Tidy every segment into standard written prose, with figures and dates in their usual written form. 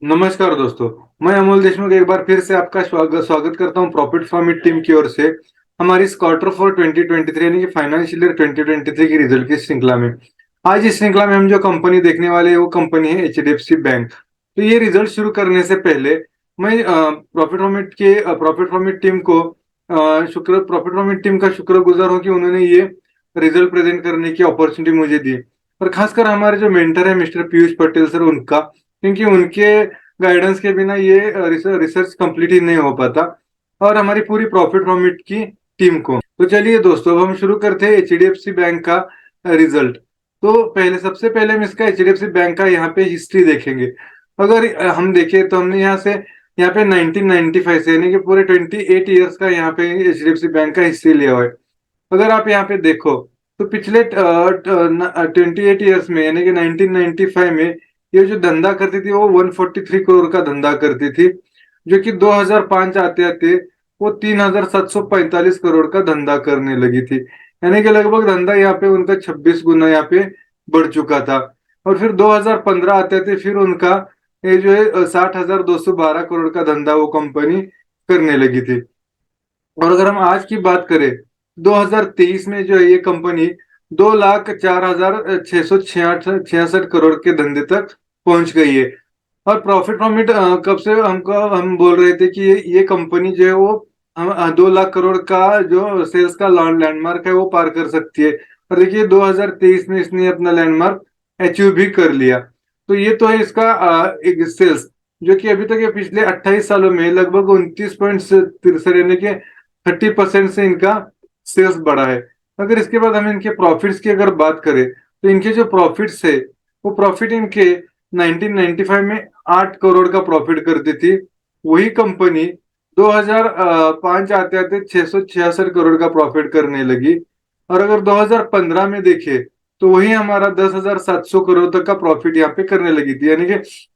नमस्कार दोस्तों। मैं अमोल देशमुख एक बार फिर से आपका स्वागत करता हूं प्रॉफिट फ्रॉम इट टीम की ओर से हमारी इस क्वार्टर फॉर 2023 यानी कि फाइनेंशियल ईयर 2023 की रिजल्ट की श्रृंखला में। आज इस श्रृंखला में हम जो कंपनी देखने वाले हैं वो कंपनी है एचडीएफसी बैंक। तो ये रिजल्ट शुरू करने से पहले मैं प्रॉफिट फ्रॉम इट टीम को शुक्र प्रॉफिट फ्रॉम इट टीम का शुक्रगुजार हूं कि उन्होंने ये रिजल्ट प्रेजेंट करने की अपॉर्चुनिटी मुझे दी। और खासकर हमारे जो मेंटर है मिस्टर पीयूष पटेल सर उनका, क्योंकि उनके गाइडेंस के बिना ये रिसर्च कंप्लीट ही नहीं हो पाता। और हमारी पूरी प्रॉफिट फ्रॉम इट की टीम को। तो चलिए दोस्तों, अब हम शुरू करते हैं एचडीएफसी बैंक का रिजल्ट। तो सबसे पहले हम इसका एचडीएफसी बैंक का यहाँ पे हिस्ट्री देखेंगे। अगर हम देखें तो हमने यहाँ पे 1995 से यानी कि पूरे 28 ईयर्स का यहाँ पे एचडीएफसी बैंक का हिस्ट्री लिया हुआ है। अगर आप यहाँ पे देखो तो पिछले 28 ईयर्स में यानी कि 1995 में ये जो धंधा करती थी वो 143 करोड़ का धंधा करती थी, जो कि 2005 आते आते वो 3745 करोड़ का धंधा करने लगी थी। यानी कि लगभग धंधा यहाँ पे उनका 26 गुना यहाँ पे बढ़ चुका था। और फिर 2015 आते थे फिर उनका ये जो है 60,212 करोड़ का धंधा वो कंपनी करने लगी थी। और अगर हम आज की बात करें 2023 में जो है ये कंपनी 2,04,666 करोड़ के धंधे तक पहुंच गई है। और प्रॉफिट फ्रॉम इट कब से हम बोल रहे थे कि ये कंपनी जो है वो हम 2 लाख करोड़ का जो सेल्स का लैंडमार्क है वो पार कर सकती है। और देखिए 2023 में इसने अपना लैंडमार्क अचीव भी कर लिया। तो ये तो है इसका एक सेल्स, जो कि अभी तक ये पिछले 28 सालों में लगभग 29.63 यानी कि 30% से इनका सेल्स बढ़ा है। अगर इसके बाद हम इनके प्रॉफिट्स की अगर बात करें तो इनके जो प्रॉफिट्स है वो प्रॉफिट इनके 1995 में 8 करोड़ का प्रॉफिट करती थी। वही कंपनी 2005 आते आते 666 करोड़ का प्रॉफिट करने लगी। और अगर 2015 में देखे तो वही हमारा 10,700 करोड़ तक का प्रॉफिट यहाँ पे करने लगी थी, यानी कि।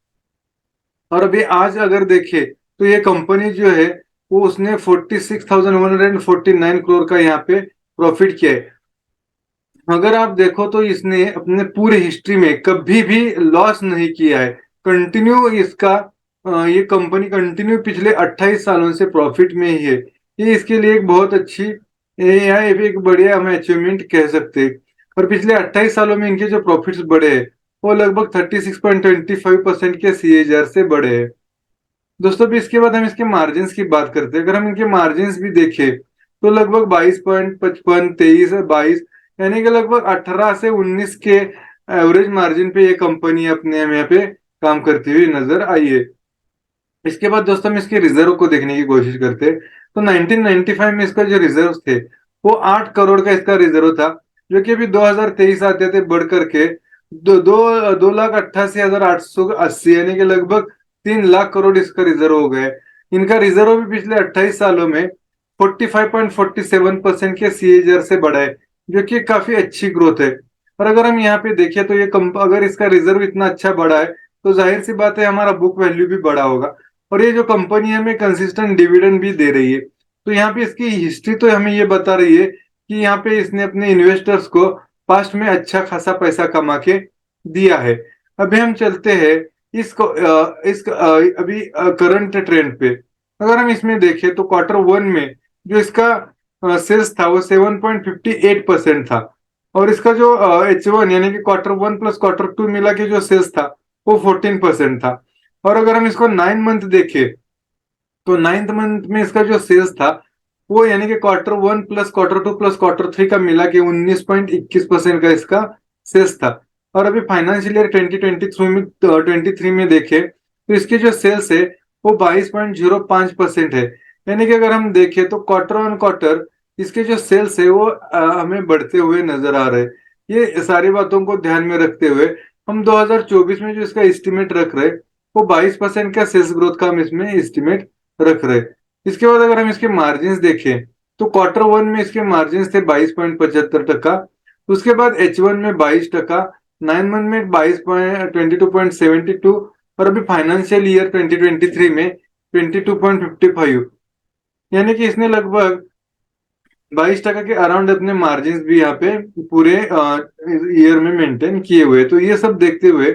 और अभी आज अगर देखे तो ये कंपनी जो है वो उसने 46,149 करोड़ का यहाँ पे प्रॉफिट किया है। अगर आप देखो तो इसने अपने पूरे हिस्ट्री में कभी भी लॉस नहीं किया है। कंटिन्यू इसका ये कंपनी कंटिन्यू पिछले 28 सालों से प्रॉफिट में ही है। ये इसके लिए एक बहुत अच्छी ये एक बढ़िया हम अचीवमेंट कह सकते हैं। और पिछले 28 सालों में इनके जो प्रॉफिट्स बढ़े हैं वो लगभग 36.25% के सीएजीआर से बढ़े हैं। दोस्तों भी इसके बाद हम इसके मार्जिन की बात करते हैं। अगर हम इनके मार्जिन भी देखें तो लगभग 22.55, 23 और 22 यानी कि लगभग 18 से 19 के एवरेज मार्जिन पे ये कंपनी अपने यहाँ पे काम करती हुई नजर आई है। इसके बाद दोस्तों हम इसके रिजर्व को देखने की कोशिश करते हैं। तो 1995 में इसका जो रिजर्व थे वो 8 करोड़ का इसका रिजर्व था, जो कि अभी 2023 आते थे बढ़ करके 2,88,880 यानी कि लगभग 3 लाख करोड़ इसका रिजर्व हो गए। इनका रिजर्व भी पिछले 28 सालों में 45.47% के सीएजीआर से बढ़ा है, जो कि काफी अच्छी ग्रोथ है। और अगर हम यहाँ पे देखें तो अगर इसका रिजर्व इतना अच्छा बढ़ा है तो जाहिर सी बात है हमारा बुक वैल्यू भी बढ़ा होगा। और ये जो कंपनी हमें कंसिस्टेंट डिविडेंड भी दे रही है। तो यहाँ पे इसकी हिस्ट्री तो हमें ये बता रही है कि यहाँ पे इसने अपने इन्वेस्टर्स को पास्ट में अच्छा खासा पैसा कमा के दिया है। अभी हम चलते हैं अभी करंट ट्रेंड पे। अगर हम इसमें देखें तो Q1 में जो इसका सेल्स था वो 7.58% था। और इसका जो H1 यानी कि Q1 प्लस Q2 मिला के जो सेल्स था वो 14% था। और अगर हम इसको 9 मंथ देखें तो 9th मंथ में इसका जो सेल्स था वो यानी कि Q1 plus Q2 plus Q3 का मिला के 19.21% का इसका सेल्स था। और अभी फाइनेंशियल ईयर 2023 में देखें तो इसके जो सेल्स है वो 22.05% है। यानी कि अगर हम देखें तो क्वार्टर इसके जो सेल्स है वो हमें बढ़ते हुए नजर आ रहे हैं। ये सारी बातों को ध्यान में रखते हुए हम 2024 में जो इसका एस्टिमेट रख रहे हैं वो 22% का सेल्स ग्रोथ का हम इसमें एस्टिमेट रख रहे। इसके बाद अगर हम इसके मार्जिन देखें तो Q1 में इसके मार्जिन थे 22.75%। उसके बाद H1 में 22%, 9 मंथ में 22.22 और अभी फाइनेंशियल ईयर 2023 में 22.55। यानी कि इसने लगभग 22% के अराउंड अपने मार्जिन भी यहाँ पे पूरे ईयर में मेंटेन किए हुए। तो ये सब देखते हुए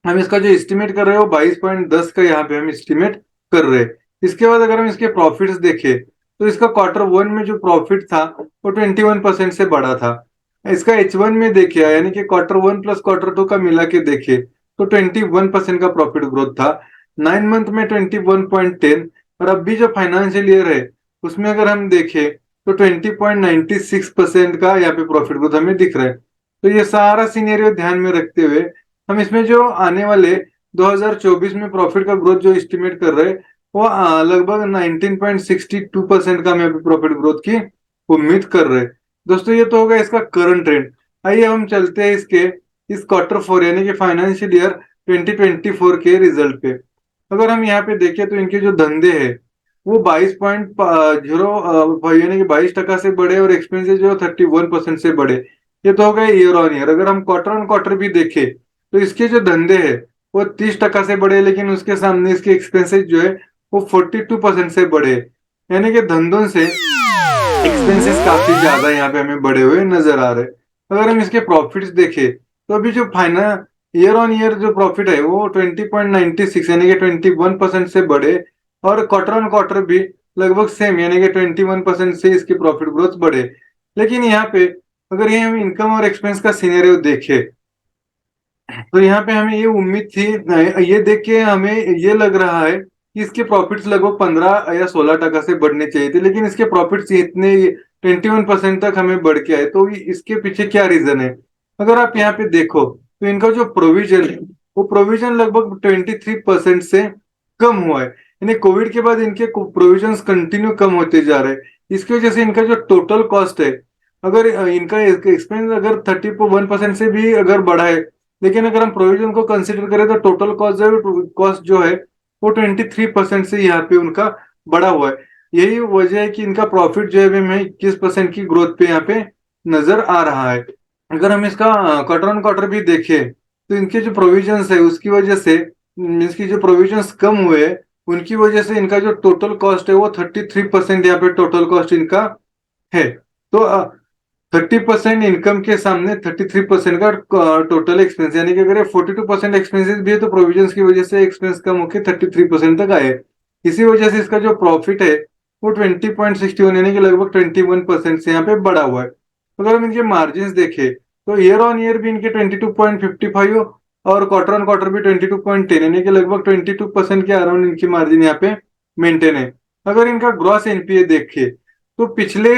हम इसका जो एस्टिमेट कर रहे हो 22.10 का यहाँ पे हम एस्टिमेट कर रहे हैं। इसके बाद अगर हम इसके प्रॉफिट्स देखें तो इसका क्वार्टर वन में जो प्रॉफिट था वो 21% से बढ़ा था। इसका H1 में देखे यानी कि quarter one plus quarter two का मिला के देखे तो 21% का प्रॉफिट ग्रोथ था। 9 मंथ में 21.10 और अब भी जो फाइनेंशियल ईयर है उसमें अगर हम देखें तो 20.96% का यहाँ पे प्रॉफिट ग्रोथ हमें दिख रहा है। तो ये सारा सिनेरियो ध्यान में रखते हुए हम इसमें जो आने वाले 2024 में प्रॉफिट का ग्रोथ जो एस्टिमेट कर रहे हैं वो लगभग 19.62% का हम यहाँ पे प्रॉफिट ग्रोथ की उम्मीद कर रहे हैं। दोस्तों ये तो होगा इसका करंट ट्रेंड। आइए हम चलते हैं इसके इस क्वार्टर फोर यानी कि फाइनेंशियल ईयर 2024 के रिजल्ट पे। अगर हम यहाँ पे देखें तो इनके जो धंधे हैं वो 22.0 यानी कि 22% से बढ़े और एक्सपेंसेस जो 31% से बढ़े। ये तो हो गए ईयर ऑन ईयर। अगर हम क्वार्टर ऑन क्वार्टर भी देखें तो इसके जो धंधे हैं वो 30% से बढ़े लेकिन उसके सामने इसके एक्सपेंसेस जो है वो 42% से बढ़े। यानी कि धंधों से एक्सपेंसेस काफी ज्यादा यहाँ पे हमें बढ़े हुए नजर आ रहे। अगर हम इसके प्रॉफिट्स देखें तो अभी जो फाइनल ईयर ऑन ईयर जो प्रॉफिट है वो 20.96 यानी कि 21% से बढ़े और क्वार्टर ऑन क्वार्टर भी लगभग सेम यानी कि 21% से इसकी प्रॉफिट ग्रोथ बढ़े। लेकिन यहाँ पे अगर ये हम इनकम और एक्सपेंस का सिनेरियो देखें तो यहाँ पे हमें ये उम्मीद थी, ये देख के हमें ये लग रहा है कि इसके प्रॉफिट्स लगभग 15 या 16% से बढ़ने चाहिए थे लेकिन इसके प्रॉफिट्स इतने 21% तक हमें बढ़ के आए। तो इसके पीछे क्या रीजन है? अगर आप यहाँ पे देखो तो इनका जो प्रोविजन है वो प्रोविजन लगभग 23% से कम हुआ है। यानी कोविड के बाद इनके प्रोविजन कंटिन्यू कम होते जा रहे हैं। इसकी वजह से इनका जो टोटल कॉस्ट है अगर इनका एक्सपेंस अगर 31% से भी अगर बढ़ा है लेकिन अगर हम प्रोविजन को कंसिडर करें तो टोटल कॉस्ट जो है वो 23% से यहाँ पे उनका बढ़ा हुआ है। यही वजह है कि इनका प्रॉफिट जो है हमें 21% की ग्रोथ पे यहाँ पे नजर आ रहा है। अगर हम इसका क्वार्टर ऑन क्वार्टर भी देखें तो इनके जो प्रोविजंस है उसकी वजह से इसकी जो प्रोविजंस कम हुए हैं उनकी वजह से इनका जो टोटल कॉस्ट है वो 33% यहाँ पे टोटल कॉस्ट इनका है। तो 30% इनकम के सामने 33% का टोटल एक्सपेंस यानी कि अगर 42% एक्सपेंसेस भी है तो प्रोविजंस की वजह से एक्सपेंस कम होकर 33% तक आए। इसी वजह से इसका जो प्रॉफिट है वो 20.61 यानी कि लगभग 21% से यहाँ पे बढ़ा हुआ है। अगर हम इनके मार्जिन देखें तो ईयर ऑन ईयर भी इनके 22.55 और क्वार्टर ऑन क्वार्टर भी 22.10 यानी कि लगभग 22% के अराउंड इनकी मार्जिन यहाँ पे मेंटेन है। अगर इनका ग्रॉस एनपीए देखें तो पिछले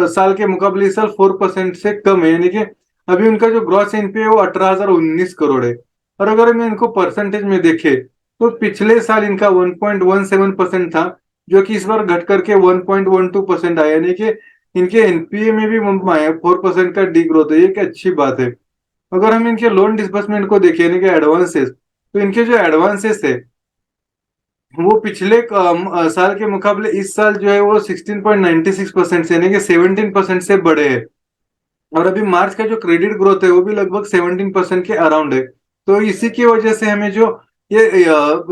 साल के मुकाबले इस साल 4% से कम है यानी कि अभी उनका जो ग्रॉस एनपीए है वो 18,019 करोड़ है। और अगर मैं इनको परसेंटेज में देखे तो पिछले साल इनका 1.17% था जो कि इस बार घट करके 1.12% आया यानी कि इनके एनपीए में भी 4% का डी ग्रोथ है। ये एक अच्छी बात है। अगर हम इनके लोन डिसबर्समेंट को देखें यानी कि एडवांसेस तो इनके जो एडवांसेस है वो पिछले साल के मुकाबले इस साल जो है वो 16.96% से यानी कि 17% से बढ़े हैं। और अभी मार्च का जो क्रेडिट ग्रोथ है वो भी लगभग 17% के अराउंड है। तो इसी की वजह से हमें जो ये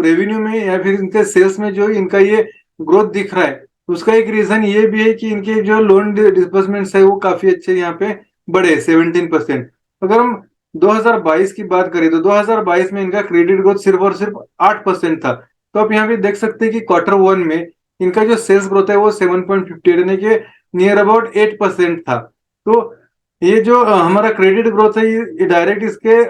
रेवेन्यू में या फिर इनके सेल्स में जो इनका ये ग्रोथ दिख रहा है उसका एक रीजन ये भी है कि इनके जो लोन डिसबर्समेंट्स है वो काफी अच्छे यहाँ पे बढ़े 17%। अगर हम 2022 की बात करें तो 2022 में इनका क्रेडिट ग्रोथ सिर्फ और सिर्फ 8% था। तो आप यहाँ पे देख सकते हैं कि क्वार्टर वन में इनका जो सेल्स ग्रोथ है वो 7.58 यानी कि नियर अबाउट 8% था। तो ये जो हमारा क्रेडिट ग्रोथ है ये डायरेक्ट इसके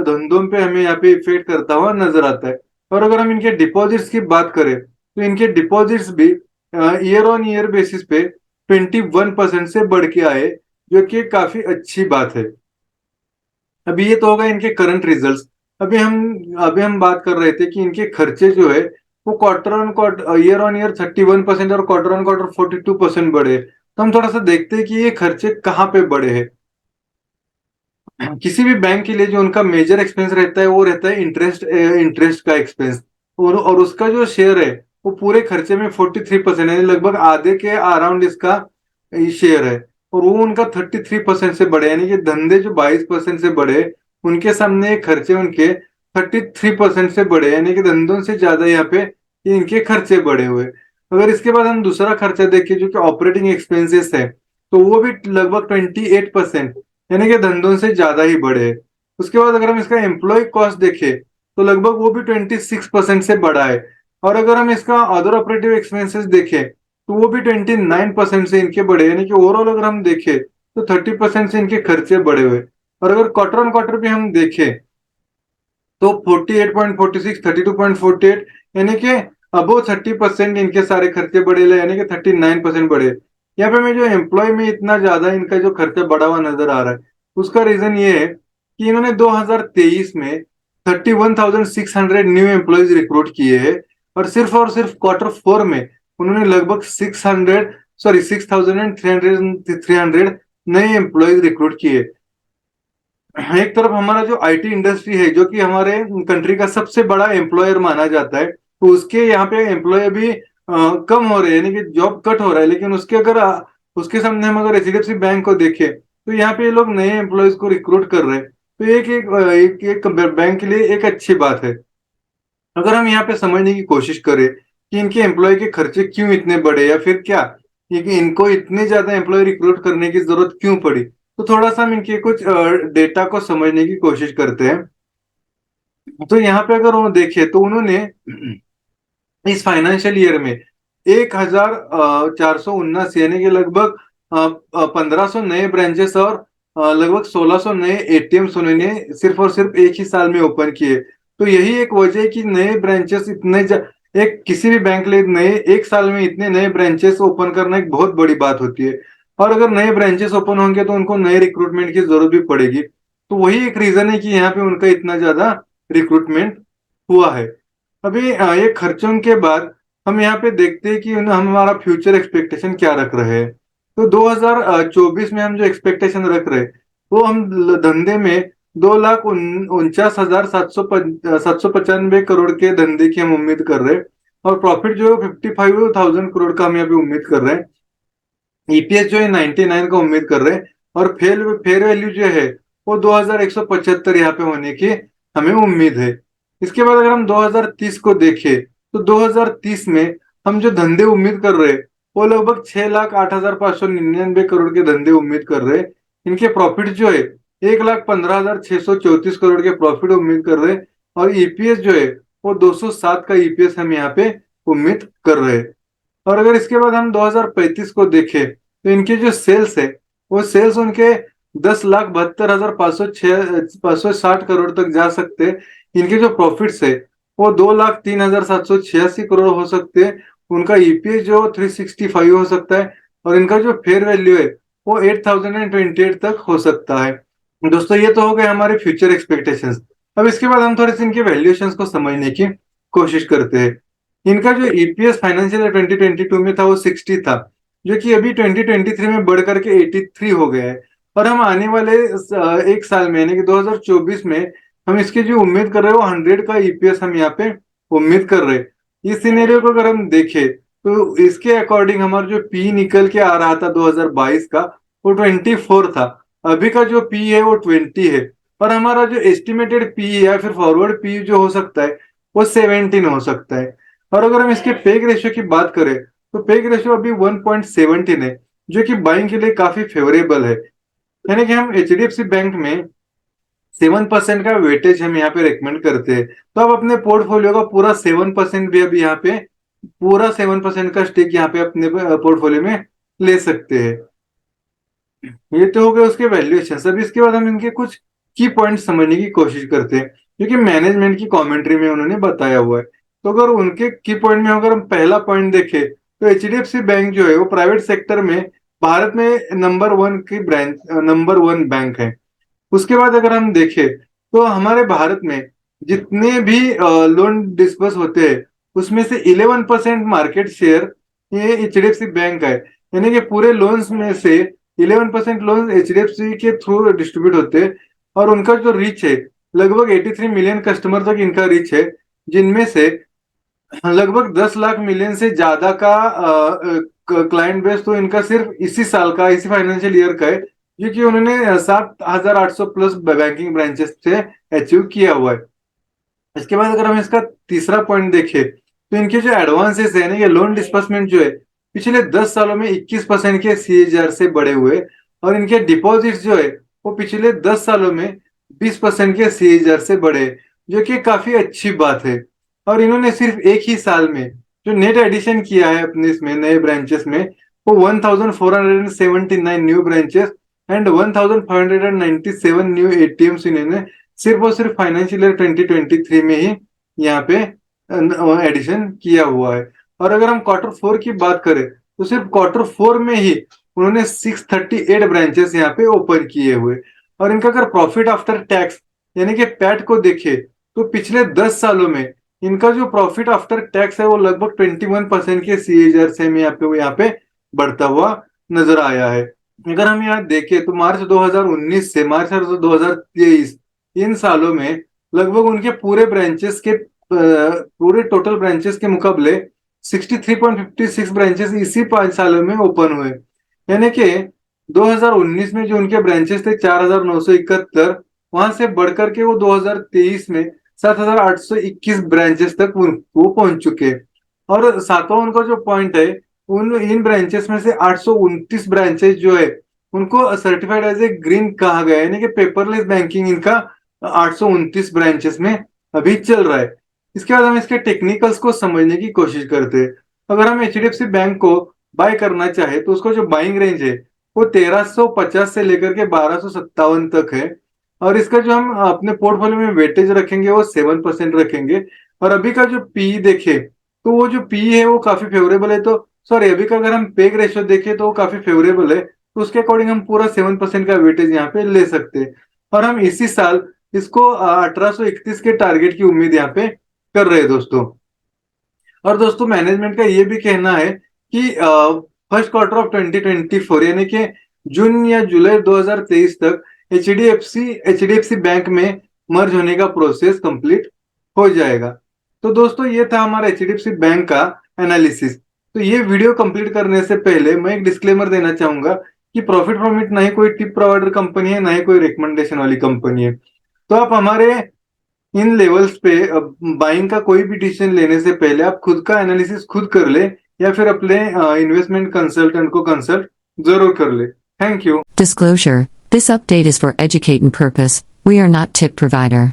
धंधों पे हमें यहाँ पे इफेक्ट करता हुआ नजर आता है। और अगर हम इनके डिपॉजिट्स की बात करें तो इनके डिपॉजिट्स भी ईयर ऑन ईयर बेसिस पे 21% से बढ़ के आए जो कि काफी अच्छी बात है। अभी ये तो होगा इनके करंट रिजल्ट्स। अभी हम बात कर रहे थे कि इनके खर्चे जो है वो quarter on quarter year on year 31% और क्वार्टर ऑन क्वार्टर 42% बढ़े। तो हम थोड़ा सा देखते हैं कि ये खर्चे कहाँ पे बढ़े हैं। किसी भी बैंक के लिए जो उनका मेजर एक्सपेंस रहता है वो रहता है इंटरेस्ट का एक्सपेंस। और उसका जो शेयर है वो पूरे खर्चे में 43% है लगभग आधे के अराउंड इसका शेयर है। और वो उनका 33% से बढ़े यानी कि धंधे जो 22% से बढ़े उनके सामने खर्चे उनके 33% से बढ़े यानी कि धंधों से ज्यादा यहाँ पे इनके खर्चे बढ़े हुए। अगर इसके बाद हम दूसरा खर्चा देखें जो कि ऑपरेटिंग एक्सपेंसेस है तो वो भी लगभग 28% यानी कि धंधों से ज्यादा ही बढ़े। उसके बाद अगर हम इसका एम्प्लॉय कॉस्ट देखें तो लगभग वो भी 26% से बढ़ा है। और अगर हम इसका अदर ऑपरेटिव एक्सपेंसेस देखें तो वो भी 29% से इनके बढ़े, यानी कि ओवरऑल अगर हम देखें तो 30% से इनके खर्चे बढ़े हुए। और अगर क्वार्टर ऑन क्वार्टर भी हम देखें तो 48.46, 32.48, यानी कि अबो 30% इनके सारे खर्चे बढ़े, यानी कि 39% बढ़े। यहाँ पे मैं जो एम्प्लॉय में इतना ज्यादा इनका जो खर्चा बढ़ा हुआ नजर आ रहा है, उसका रीजन ये है कि इन्होंने 2023 में 31,600 न्यू एम्प्लॉयज रिक्रूट किए हैं, और सिर्फ क्वार्टर 4 में उन्होंने लगभग 6,300 नए एम्प्लॉयज रिक्रूट किए। एक तरफ हमारा जो आईटी इंडस्ट्री है, जो कि हमारे कंट्री का सबसे बड़ा एम्प्लॉयर माना जाता है, तो उसके यहाँ पे एम्प्लॉय अभी कम हो रहे हैं, यानी कि जॉब कट हो रहा है। लेकिन उसके सामने हम अगर एचडीएफसी बैंक को देखें तो यहाँ पे ये लोग नए एम्प्लॉयज को रिक्रूट कर रहे हैं। तो एक बैंक के लिए एक अच्छी बात है। अगर हम यहाँ पे समझने की कोशिश करें कि इनके एम्प्लॉय के खर्चे क्यों इतने बढ़े, या फिर क्या कि इनको इतने ज्यादा एम्प्लॉय रिक्रूट करने की जरूरत क्यों पड़ी, तो थोड़ा सा हम इनके कुछ डेटा को समझने की कोशिश करते हैं। तो यहाँ पे अगर वो देखे तो उन्होंने इस फाइनेंशियल ईयर में 1,479, यानी कि लगभग 1,500 नए ब्रांचेस और लगभग 1,600 नए एटीएम्स उन्होंने सिर्फ और सिर्फ एक ही साल में ओपन किए। तो यही एक वजह है कि नए ब्रांचेस एक किसी भी बैंक लिए नए एक साल में इतने नए ब्रांचेस ओपन करना एक बहुत बड़ी बात होती है। और अगर नए ब्रांचेस ओपन होंगे तो उनको नए रिक्रूटमेंट की जरूरत भी पड़ेगी। तो वही एक रीजन है कि यहाँ पे उनका इतना ज्यादा रिक्रूटमेंट हुआ है। अभी ये खर्चों के बाद हम यहाँ पे देखते हैं कि हम हमारा फ्यूचर एक्सपेक्टेशन क्या रख रहे हैं। तो 2024 में हम जो एक्सपेक्टेशन रख रहे हैं वो हम धंधे में 2,49,795 करोड़ के धंधे की हम उम्मीद कर रहे हैं। और प्रॉफिट जो है 55,000 करोड़ का हम यहाँ पे उम्मीद कर रहे हैं। ईपीएस जो है 99 का उम्मीद कर रहे हैं। और फेयर फेयर वैल्यू जो है वो 2,175 यहाँ पे होने की हमें उम्मीद है। इसके बाद अगर हम 2030 को देखें तो 2030 में हम जो धंधे उम्मीद कर रहे हैं वो लगभग 6,08,599 करोड़ के धंधे उम्मीद कर रहे हैं। इनके प्रॉफिट जो है 1,15,634 करोड़ के प्रॉफिट उम्मीद कर रहे हैं। और ईपीएस जो है वो 207 का ईपीएस हम यहाँ पे उम्मीद कर रहे हैं। और अगर इसके बाद हम 2035 को देखें तो इनके जो सेल्स है वो सेल्स उनके 10,72,560 करोड़ तक जा सकते हैं। इनके जो प्रॉफिट्स है वो 2,03,786 करोड़ हो सकते हैं। उनका ईपीएस जो 365 हो सकता है। और इनका जो फेयर वैल्यू है वो 8,028 तक हो सकता है। दोस्तों ये तो हो गए हमारे फ्यूचर एक्सपेक्टेशंस। अब इसके बाद हम थोड़े से इनके वैल्यूएशंस को समझने की कोशिश करते हैं। इनका जो ईपीएस फाइनेंशियल ईयर 2022 में था वो 60 था, जो कि अभी 2023 में बढ़ करके 83 हो गया है। और हम आने वाले एक साल में यानी कि 2024 में हम इसकी जो उम्मीद कर रहे हैं वो 100 का ईपीएस हम यहाँ पे उम्मीद कर रहे हैं। इस सिनेरियो को अगर हम देखें तो इसके अकॉर्डिंग हमारा जो पी निकल के आ रहा था 2022 का वो 24 था। अभी का जो पी है वो 20 है। और हमारा जो एस्टिमेटेड पी या फिर फॉरवर्ड पी जो हो सकता है वो 17 हो सकता है। और अगर हम इसके पेग रेशियो की बात करें तो पेग रेशियो अभी 1.17 है, जो कि बाइंग के लिए काफी फेवरेबल है। यानी कि हम एचडीएफसी बैंक में 7% का वेटेज हम यहाँ पे रेकमेंड करते हैं। तो आप अपने पोर्टफोलियो का पूरा 7% भी अभी यहाँ पे पूरा 7% का स्टेक यहाँ पे अपने पोर्टफोलियो में ले सकते हैं। ये तो हो गया उसके वैल्यूएशन। अब इसके बाद हम इनके कुछ की पॉइंट समझने की कोशिश करते हैं, क्योंकि मैनेजमेंट की कमेंट्री में उन्होंने बताया हुआ है। तो अगर उनके की पॉइंट में अगर हम पहला पॉइंट देखें तो एचडीएफसी बैंक जो है वो प्राइवेट सेक्टर में भारत में नंबर 1 बैंक है। उसके बाद अगर हम देखें तो हमारे भारत में जितने भी लोन डिस्बर्स होते हैं उसमें से 11% मार्केट शेयर ये एचडीएफसी बैंक है। यानी कि पूरे लोन्स में से 11% लोन एचडीएफसी के थ्रू डिस्ट्रीब्यूट होते हैं। और उनका जो रीच है लगभग 83 मिलियन कस्टमर तक इनका रीच है, जिनमें से लगभग 10 लाख मिलियन से ज्यादा का क्लाइंट बेस तो इनका सिर्फ इसी साल का इसी फाइनेंशियल ईयर का है, जो कि उन्होंने 7,800 प्लस बैंकिंग ब्रांचेस से अचीव किया हुआ है। इसके बाद अगर हम इसका तीसरा पॉइंट देखें तो इनके जो एडवांसेस है यानी कि लोन डिस्बर्समेंट जो है पिछले 10 सालों में 21% के सीएजीआर से बढ़े हुए। और इनके डिपॉजिट्स जो है वो पिछले 10 सालों में 20% के सीएजीआर से बढ़े। जो कि काफी अच्छी बात है। और इन्होंने सिर्फ एक ही साल में जो नेट एडिशन किया है अपने इसमें नए ब्रांचेस में, वो 1479 new branches and 1597 new ATMs इन्होंने सिर्फ और सिर्फ फाइनेंशियल ईयर 2023 में ही यहाँ पे एडिशन किया हुआ है। और अगर हम क्वार्टर 4 की बात करें तो सिर्फ क्वार्टर 4 में ही उन्होंने 638 ब्रांचेस यहाँ पे ओपन किए हुए। और इनका अगर प्रॉफिट आफ्टर टैक्स यानी कि पैट को देखे तो पिछले 10 सालों में इनका जो प्रॉफिट आफ्टर टैक्स है वो लगभग 21% के सीएजीआर से यहाँ पे बढ़ता हुआ नजर आया है। अगर हम यहाँ देखें तो मार्च 2019 से मार्च 2023 इन सालों में लगभग उनके पूरे ब्रांचेस के पूरे टोटल ब्रांचेस के मुकाबले 63.56 ब्रांचेस इसी 5 सालों में ओपन हुए। यानी कि 2019 में जो उनके ब्रांचेस थे 4971, वहां से बढ़कर के वो 2023 में 7821 ब्रांचेस तक वो पहुंच चुके। और सातवां उनका जो पॉइंट है, उन इन ब्रांचेस में से 829 ब्रांचेस जो है उनको सर्टिफाइड एज ए ग्रीन कहा गया है, यानी कि पेपरलेस बैंकिंग इनका 829 ब्रांचेस में अभी चल रहा है। इसके बाद हम इसके टेक्निकल्स को समझने की कोशिश करते हैं। अगर हम एचडीएफसी बैंक को बाय करना चाहे तो उसका जो बाइंग रेंज है वो 1350 से लेकर के 1257 तक है। और इसका जो हम अपने पोर्टफोलियो में वेटेज रखेंगे वो 7% रखेंगे। और अभी का जो पी देखे तो वो जो पी है वो काफी फेवरेबल है। तो सॉरी, अभी का अगर हम पेग रेशियो देखें तो वो काफी फेवरेबल है, तो उसके अकॉर्डिंग हम पूरा 7% का वेटेज यहाँ पे ले सकते हैं। और हम इसी साल इसको 1831 के टारगेट की उम्मीद यहाँ पे कर रहे हैं दोस्तों। और दोस्तों मैनेजमेंट का ये भी कहना है कि फर्स्ट क्वार्टर ऑफ 2024 यानी कि जून या जुलाई 2023 तक एचडीएफसी बैंक में मर्ज होने का प्रोसेस कंप्लीट हो जाएगा। तो दोस्तों ये था हमारा एचडीएफसी बैंक का एनालिसिस। तो ये वीडियो कंप्लीट करने से पहले मैं एक डिस्क्लेमर देना चाहूंगा कि प्रॉफिट फ्रॉम ना ही कोई टिप प्रोवाइडर कंपनी है, ना ही कोई रिकमेंडेशन वाली कंपनी है। तो आप हमारे इन लेवल्स पे बाइंग का कोई भी डिसीजन लेने से पहले आप खुद का एनालिसिस खुद कर ले या फिर अपने इन्वेस्टमेंट कंसल्टेंट को कंसल्ट जरूर कर ले। Thank you. Disclosure: This update is for educating purpose. We are not tip provider.